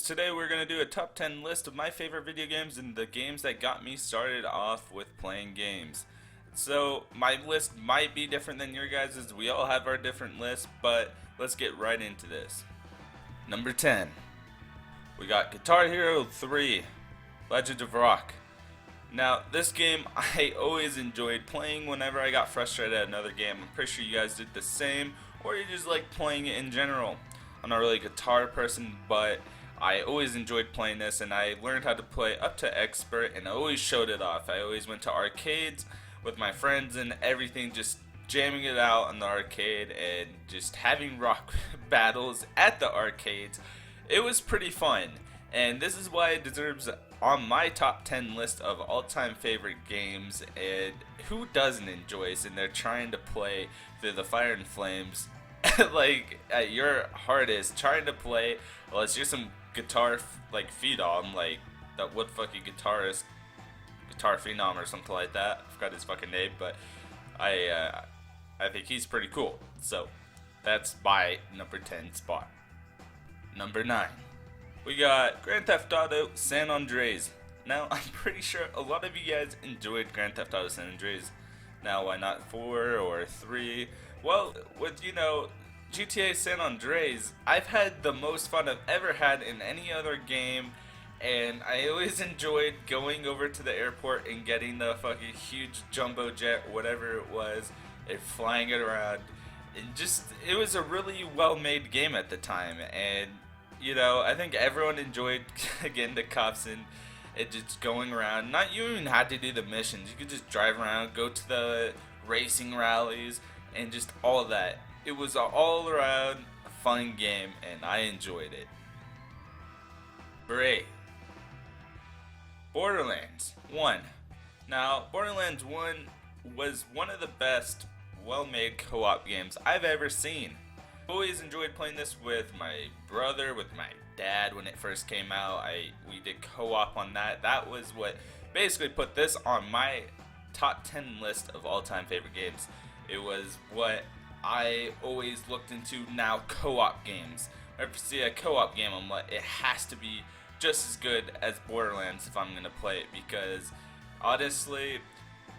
Today we're going to do a top 10 list of my favorite video games and the games that got me started off with playing games. So my list might be different than your guys's. We all have our different lists, but let's get right into this. Number 10. We got Guitar Hero 3, Legend of Rock. Now, this game I always enjoyed playing whenever I got frustrated at another game. I'm pretty sure you guys did the same, or you just like playing it in general. I'm not really a guitar person, but I always enjoyed playing this, and I learned how to play up to expert, and I always showed it off. I always went to arcades with my friends and everything, just jamming it out in the arcade and just having rock battles at the arcades. It was pretty fun, and this is why it deserves on my top 10 list of all-time favorite games. And who doesn't enjoy sitting there trying to play through the fire and flames like at your hardest, trying to play unless you're some guitar like phenom, like that wood fucking guitarist, guitar phenom or something like that. I forgot his fucking name, but I think he's pretty cool. So that's my number 10 spot. Number 9, we got Grand Theft Auto San Andreas. Now I'm pretty sure a lot of you guys enjoyed Grand Theft Auto San Andreas. Now why not 4 or 3? Well, with GTA San Andreas, I've had the most fun I've ever had in any other game, and I always enjoyed going over to the airport and getting the fucking huge jumbo jet, whatever it was, and flying it around. And just, it was a really well-made game at the time, and I think everyone enjoyed getting the cops in and just going around. Not you even had to do the missions. You could just drive around, go to the racing rallies, and just all of that. It was an all-around fun game, and I enjoyed it. Number 8, Borderlands 1. Now, Borderlands 1 was one of the best well-made co-op games I've ever seen. I've always enjoyed playing this with my brother, with my dad when it first came out. We did co-op on that. That was what basically put this on my top 10 list of all-time favorite games. It was what I always looked into now, co-op games. If I see a co-op game, I'm like, it has to be just as good as Borderlands if I'm going to play it, because honestly,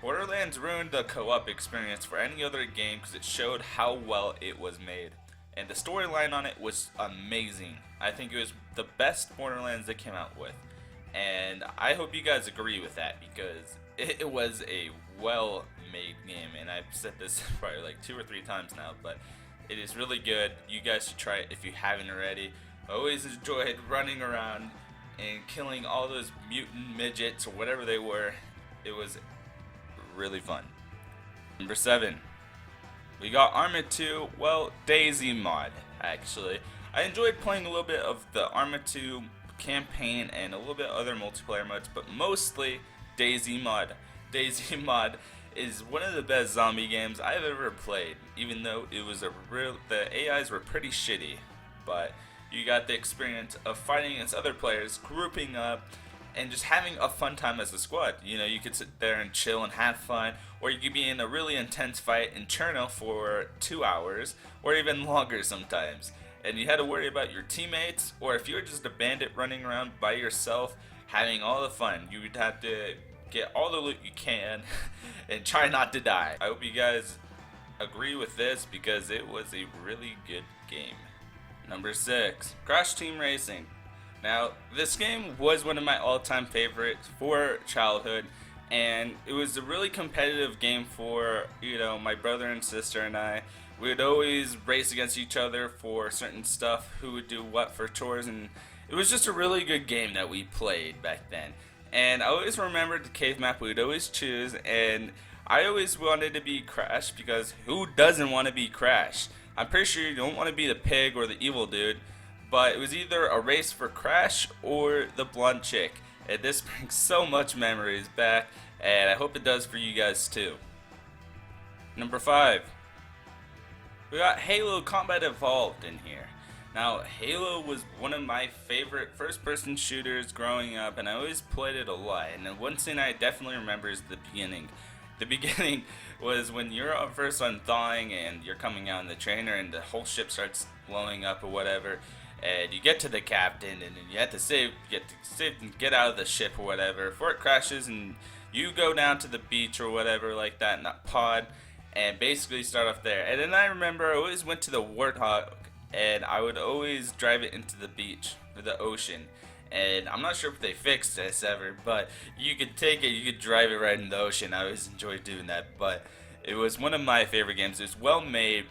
Borderlands ruined the co-op experience for any other game because it showed how well it was made. And the storyline on it was amazing. I think it was the best Borderlands they came out with. And I hope you guys agree with that, because it was a well-made game, and I've said this probably like 2 or 3 times now, but it is really good. You guys should try it if you haven't already. I always enjoyed running around and killing all those mutant midgets or whatever they were. It was really fun. Number 7, we got Arma 2, well, DayZ mod, actually. I enjoyed playing a little bit of the Arma 2 campaign and a little bit other multiplayer modes, but mostly DayZ mod. DayZ mod is one of the best zombie games I've ever played, even though it was the AIs were pretty shitty, but you got the experience of fighting against other players, grouping up, and just having a fun time as a squad. You could sit there and chill and have fun, or you could be in a really intense fight in Cherno for 2 hours, or even longer sometimes. And you had to worry about your teammates, or if you were just a bandit running around by yourself, having all the fun, you would have to get all the loot you can and try not to die. I hope you guys agree with this, because it was a really good game. Number 6, Crash Team Racing. Now, this game was one of my all-time favorites for childhood, and it was a really competitive game for, my brother and sister and I. We would always race against each other for certain stuff, who would do what for chores, and it was just a really good game that we played back then. And I always remembered the cave map we would always choose, and I always wanted to be Crash, because who doesn't want to be Crash? I'm pretty sure you don't want to be the pig or the evil dude, but it was either a race for Crash or the blonde chick, and this brings so much memories back, and I hope it does for you guys too. Number 5, we got Halo Combat Evolved in here. Now, Halo was one of my favorite first-person shooters growing up, and I always played it a lot. And then one thing I definitely remember is the beginning. The beginning was when you're first unthawing and you're coming out in the trainer and the whole ship starts blowing up or whatever. and you get to the captain, and then you have to save and get out of the ship or whatever before it crashes, and you go down to the beach or whatever like that in that pod, and basically start off there. And then I remember I always went to the Warthog, and I would always drive it into the beach or the ocean. And I'm not sure if they fixed this ever, but you could take it, you could drive it right in the ocean. I always enjoyed doing that, but it was one of my favorite games. It was well made.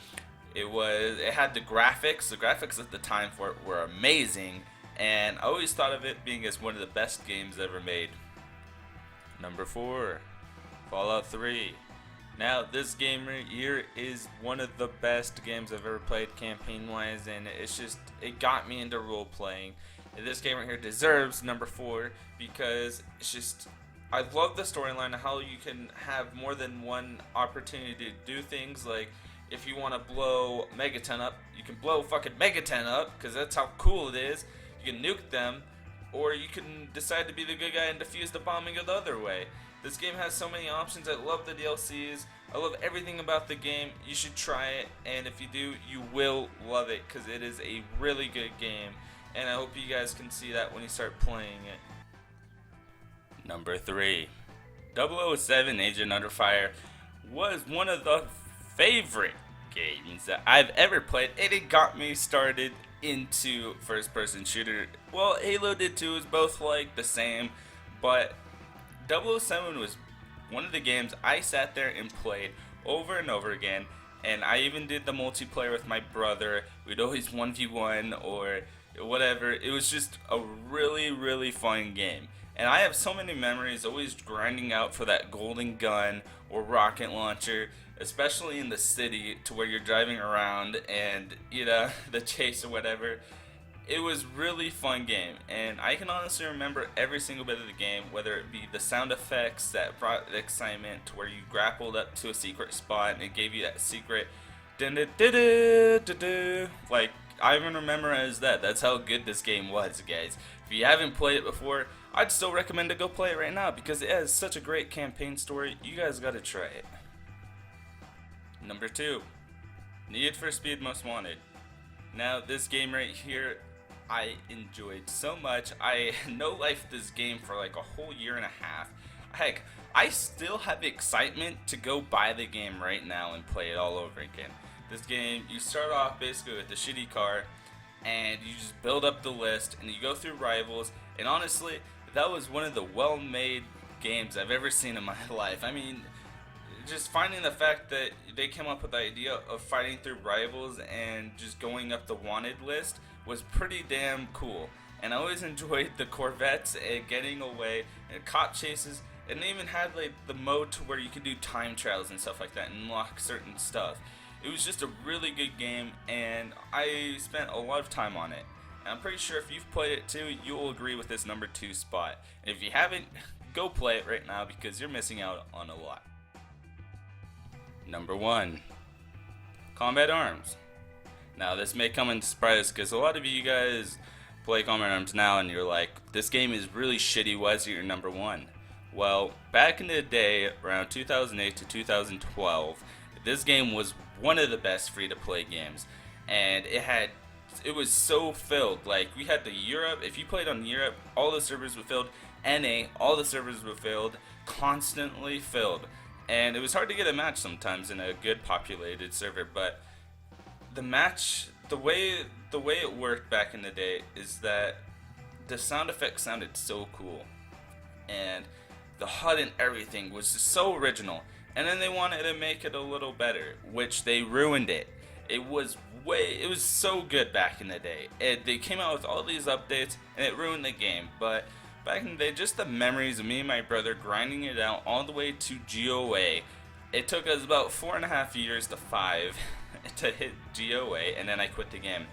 It had the graphics. The graphics at the time for it were amazing, and I always thought of it being as one of the best games ever made. Number 4, Fallout 3. Now, this game right here is one of the best games I've ever played campaign-wise, and it got me into role-playing. And this game right here deserves number 4 because I love the storyline of how you can have more than one opportunity to do things. Like, if you want to blow Megaton up, you can blow fucking Megaton up because that's how cool it is. You can nuke them, or you can decide to be the good guy and defuse the bombing the other way. This game has so many options. I love the DLCs. I love everything about the game. You should try it, and if you do, you will love it because it is a really good game, and I hope you guys can see that when you start playing it. Number 3, 007 Agent Under Fire was one of the favorite games that I've ever played, and it got me started into first-person shooter. Well, Halo did too. It's both like the same, but 007 was one of the games I sat there and played over and over again, and I even did the multiplayer with my brother. We'd always 1v1 or whatever. It was just a really, really fun game. And I have so many memories always grinding out for that golden gun or rocket launcher, especially in the city to where you're driving around and, the chase or whatever. It was really fun game, and I can honestly remember every single bit of the game, whether it be the sound effects that brought the excitement to where you grappled up to a secret spot and it gave you that secret like, I even remember as that. That's how good this game was, guys. If you haven't played it before, I'd still recommend to go play it right now because it has such a great campaign story. You guys gotta try it. Number 2, Need for Speed Most Wanted. Now, this game right here, I enjoyed so much. I no-lifed this game for like a whole year and a half. Heck, I still have excitement to go buy the game right now and play it all over again. This game, you start off basically with the shitty car, and you just build up the list, and you go through rivals, and honestly, that was one of the well-made games I've ever seen in my life. I mean, just finding the fact that they came up with the idea of fighting through rivals and just going up the wanted list was pretty damn cool. And I always enjoyed the Corvettes and getting away and cop chases, and they even had like the mode to where you could do time trials and stuff like that and unlock certain stuff. It was just a really good game, and I spent a lot of time on it. And I'm pretty sure if you've played it too, you'll agree with this number 2 spot. And if you haven't, go play it right now because you're missing out on a lot. Number 1, Combat Arms. Now, this may come into surprise because a lot of you guys play Combat Arms now and you're like, this game is really shitty, why is it your number 1? Well, back in the day, around 2008 to 2012, this game was one of the best free-to-play games, and it was so filled. Like, we had the Europe, if you played on Europe, all the servers were filled. NA, all the servers were filled, constantly filled. And it was hard to get a match sometimes in a good populated server, but the way it worked back in the day is that the sound effects sounded so cool, and the HUD and everything was just so original. And then they wanted to make it a little better, which they ruined it. It was so good back in the day. They came out with all these updates, and it ruined the game. But back in the day, just the memories of me and my brother grinding it out all the way to GOA. It took us about 4.5 years to 5 to hit GOA, and then I quit the game.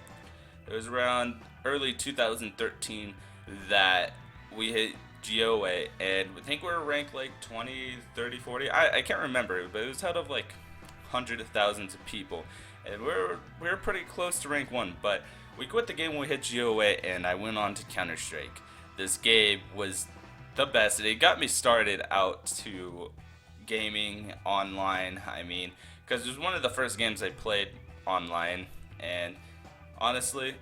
It was around early 2013 that we hit GOA, and I think we were ranked like 20, 30, 40. I can't remember, but it was out of like hundreds of thousands of people, and we were pretty close to rank 1. But we quit the game when we hit GOA, and I went on to Counter-Strike. This game was the best. It got me started out to gaming online. I mean, because it was one of the first games I played online, and honestly,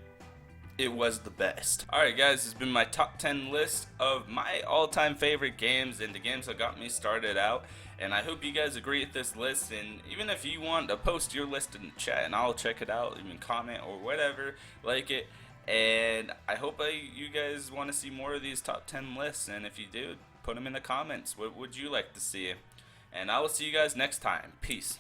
it was the best. Alright guys, this has been my top 10 list of my all-time favorite games and the games that got me started out. And I hope you guys agree with this list, and even if you want to post your list in the chat and I'll check it out, even comment or whatever, like it. And I hope you guys want to see more of these top 10 lists, and if you do, put them in the comments. What would you like to see? And I will see you guys next time. Peace.